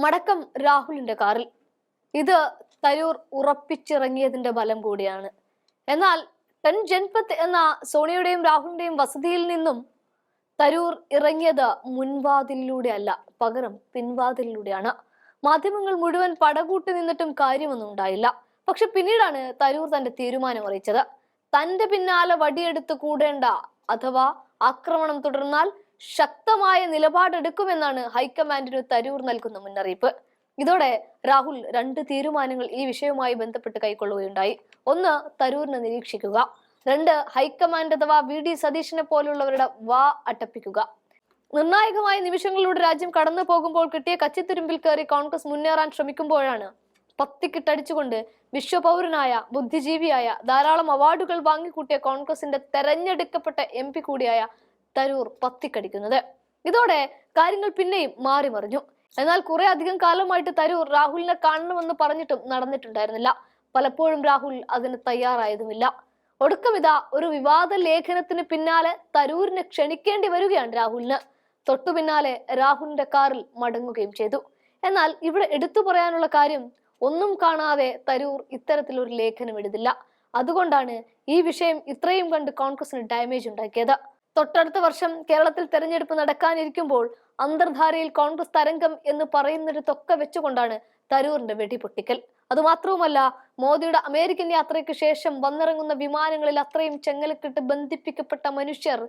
മടക്കം രാഹുലിന്റെ കാറിൽ. ഇത് തരൂർ ഉറപ്പിച്ചിറങ്ങിയതിന്റെ ബലം കൂടിയാണ്. എന്നാൽ ടെൻ ജൻപത്ത് എന്ന സോണിയുടെയും രാഹുലിന്റെയും വസതിയിൽ നിന്നും തരൂർ ഇറങ്ങിയത് മുൻവാതിലിലൂടെ അല്ല, പകരം പിൻവാതിലിലൂടെയാണ്. മാധ്യമങ്ങൾ മുഴുവൻ പടകൂട്ടി നിന്നിട്ടും കാര്യമൊന്നും ഉണ്ടായില്ല. പക്ഷെ പിന്നീടാണ് തരൂർ തന്റെ തീരുമാനം അറിയിച്ചത്. തന്റെ പിന്നാലെ വടിയെടുത്ത് കൂടേണ്ട അഥവാ ആക്രമണം തുടർന്നാൽ ശക്തമായ നിലപാടെടുക്കുമെന്നാണ് ഹൈക്കമാൻഡിന് തരൂർ നൽകുന്ന മുന്നറിയിപ്പ്. ഇതോടെ രാഹുൽ രണ്ട് തീരുമാനങ്ങൾ ഈ വിഷയവുമായി ബന്ധപ്പെട്ട് കൈക്കൊള്ളുകയുണ്ടായി. ഒന്ന്, തരൂരിനെ നിരീക്ഷിക്കുക. രണ്ട്, ഹൈക്കമാൻഡ് അഥവാ VD സതീശനെ പോലുള്ളവരുടെ വാ അടപ്പിക്കുക. നിർണായകമായ നിമിഷങ്ങളിലൂടെ രാജ്യം കടന്നു പോകുമ്പോൾ കിട്ടിയ കച്ചിത്തുരുമ്പിൽ കയറി കോൺഗ്രസ് മുന്നേറാൻ ശ്രമിക്കുമ്പോഴാണ് പത്തിക്കിട്ടടിച്ചുകൊണ്ട് വിശ്വപൗരനായ, ബുദ്ധിജീവിയായ, ധാരാളം അവാർഡുകൾ വാങ്ങിക്കൂട്ടിയ കോൺഗ്രസിന്റെ തെരഞ്ഞെടുക്കപ്പെട്ട MP കൂടിയായ തരൂർ പത്തിക്കടിക്കുന്നത്. ഇതോടെ കാര്യങ്ങൾ പിന്നെയും മാറി മറിഞ്ഞു. എന്നാൽ കുറെ അധികം കാലമായിട്ട് തരൂർ രാഹുലിനെ കാണണമെന്ന് പറഞ്ഞിട്ടും നടന്നിട്ടുണ്ടായിരുന്നില്ല. പലപ്പോഴും രാഹുൽ അതിന് തയ്യാറായതുമില്ല. ഒടുക്കം ഇതാ ഒരു വിവാദ ലേഖനത്തിന് പിന്നാലെ തരൂരിനെ ക്ഷണിക്കേണ്ടി വരികയാണ് രാഹുലിന്. തൊട്ടു പിന്നാലെ രാഹുലിന്റെ കാറിൽ മടങ്ങുകയും ചെയ്തു. എന്നാൽ ഇവിടെ എടുത്തു പറയാനുള്ള കാര്യം, ഒന്നും കാണാതെ തരൂർ ഇത്തരത്തിലൊരു ലേഖനം എഴുതില്ല. അതുകൊണ്ടാണ് ഈ വിഷയം ഇത്രയും കണ്ട് കോൺഗ്രസിന് ഡാമേജ് ഉണ്ടാക്കിയത്. തൊട്ടടുത്ത വർഷം കേരളത്തിൽ തെരഞ്ഞെടുപ്പ് നടക്കാനിരിക്കുമ്പോൾ അന്തർധാരയിൽ കോൺഗ്രസ് തരംഗം എന്ന് പറയുന്നിടത്തൊക്കെ വെച്ചുകൊണ്ടാണ് തരൂറിന്റെ വെടിപൊട്ടിക്കൽ. അതുമാത്രവുമല്ല, മോദിയുടെ അമേരിക്കൻ യാത്രയ്ക്ക് ശേഷം വന്നിറങ്ങുന്ന വിമാനങ്ങളിൽ അത്രയും ചെങ്ങലക്കിട്ട് ബന്ധിപ്പിക്കപ്പെട്ട മനുഷ്യർ,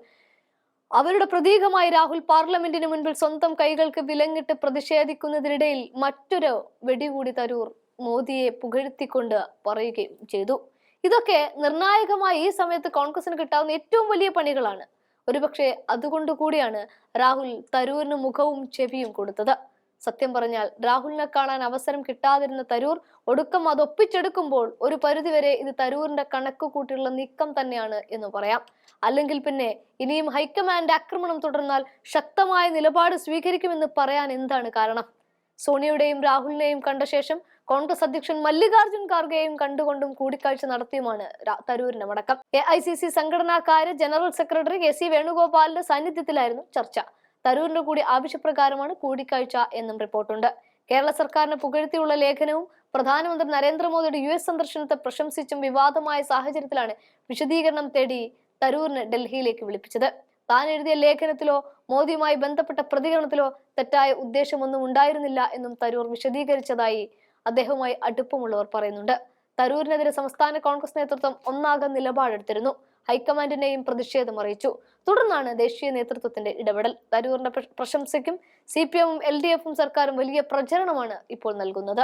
അവരുടെ പ്രതീകമായി രാഹുൽ പാർലമെന്റിന് മുൻപിൽ സ്വന്തം കൈകൾക്ക് വിലങ്ങിട്ട് പ്രതിഷേധിക്കുന്നതിനിടയിൽ മറ്റൊരു വെടികൂടി തരൂർ മോദിയെ പുകഴ്ത്തിക്കൊണ്ട് പറയുകയും ചെയ്തു. ഇതൊക്കെ നിർണായകമായി ഈ സമയത്ത് കോൺഗ്രസിന് കിട്ടാവുന്ന ഏറ്റവും വലിയ പണികളാണ്. ഒരുപക്ഷെ അതുകൊണ്ട് കൂടിയാണ് രാഹുൽ തരൂരിന് മുഖവും ചെവിയും കൊടുത്തത്. സത്യം പറഞ്ഞാൽ രാഹുലിനെ കാണാൻ അവസരം കിട്ടാതിരുന്ന തരൂർ ഒടുക്കം അത് ഒപ്പിച്ചെടുക്കുമ്പോൾ ഒരു പരിധിവരെ ഇത് തരൂരിന്റെ കണക്ക് കൂട്ടിയുള്ള നീക്കം തന്നെയാണ് എന്ന് പറയാം. അല്ലെങ്കിൽ പിന്നെ ഇനിയും ഹൈക്കമാൻഡ് ആക്രമണം തുടർന്നാൽ ശക്തമായ നിലപാട് സ്വീകരിക്കുമെന്ന് പറയാൻ എന്താണ് കാരണം? സോണിയുടെയും രാഹുലിനെയും കണ്ട ശേഷം കോൺഗ്രസ് അധ്യക്ഷൻ മല്ലികാർജുൻ ഖാർഗെയും കണ്ടുകൊണ്ടും കൂടിക്കാഴ്ച നടത്തിയുമാണ് തരൂരിന്റെ മടക്കം. AICC സംഘടനാ കാര്യ ജനറൽ സെക്രട്ടറി KC വേണുഗോപാലിന്റെ സാന്നിധ്യത്തിലായിരുന്നു ചർച്ച. തരൂരിന്റെ കൂടി ആവശ്യപ്രകാരമാണ് കൂടിക്കാഴ്ച എന്നും റിപ്പോർട്ടുണ്ട്. കേരള സർക്കാരിനെ പുകഴ്ത്തിയുള്ള ലേഖനവും പ്രധാനമന്ത്രി നരേന്ദ്രമോദിയുടെ US സന്ദർശനത്തെ പ്രശംസിച്ചും വിവാദമായ സാഹചര്യത്തിലാണ് വിശദീകരണം തേടി തരൂരിനെ ഡൽഹിയിലേക്ക് വിളിപ്പിച്ചത്. താൻ എഴുതിയ ലേഖനത്തിലോ മോദിയുമായി ബന്ധപ്പെട്ട പ്രതികരണത്തിലോ തെറ്റായ ഉദ്ദേശമൊന്നും ഉണ്ടായിരുന്നില്ല എന്നും തരൂർ വിശദീകരിച്ചതായി അദ്ദേഹവുമായി അടുപ്പമുള്ളവർ പറയുന്നുണ്ട്. തരൂരിനെതിരെ സംസ്ഥാന കോൺഗ്രസ് നേതൃത്വം ഒന്നാകെ നിലപാടെടുത്തിരുന്നു. ഹൈക്കമാൻഡിനെയും പ്രതിഷേധം അറിയിച്ചു. തുടർന്നാണ് ദേശീയ നേതൃത്വത്തിന്റെ ഇടപെടൽ. തരൂരിന്റെ പ്രശംസയ്ക്കും CPM-ഉം LDF-ഉം സർക്കാരും വലിയ പ്രചരണമാണ് ഇപ്പോൾ നൽകുന്നത്.